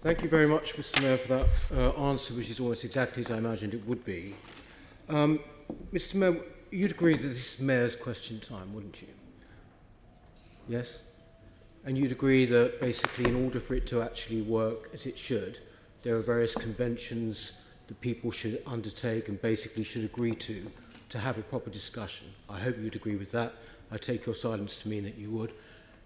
Thank you very much, Mr. Mayor, for that answer, which is almost exactly as I imagined it would be. Mr. Mayor, you'd agree that this is Mayor's question time, wouldn't you? Yes? And you'd agree that basically in order for it to actually work as it should, there are various conventions that people should undertake and basically should agree to have a proper discussion. I hope you'd agree with that. I take your silence to mean that you would.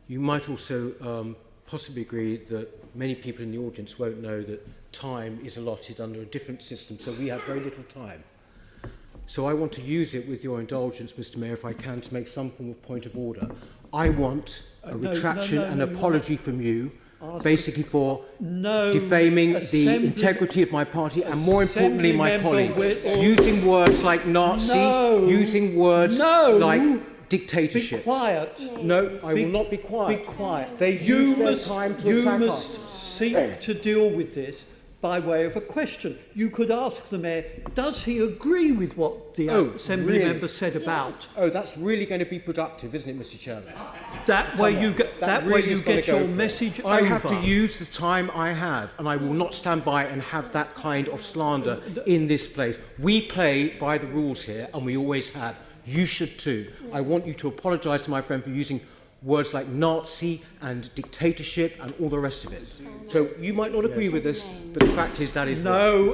You might also possibly agree that many people in the audience won't know that time is allotted under a different system, so we have very little time. So I want to use it, with your indulgence, Mr. Mayor, if I can, to make some form of point of order. I want a retraction and apology from you, basically for defaming the integrity of my party and, more importantly, my colleague, using words like Nazi, using words like dictatorship. Be quiet. No, I will not be quiet. Be quiet. They use their time to attack us. You must seek to deal with this by way of a question. You could ask the Mayor, does he agree with what the Assembly member said about? Oh, that's really going to be productive, isn't it, Mr. Chairman? That way you get your message over. I have to use the time I have, and I will not stand by and have that kind of slander in this place. We play by the rules here, and we always have. You should too. I want you to apologise to my friend for using words like Nazi and dictatorship and all the rest of it. So you might not agree with us, but the fact is that is no.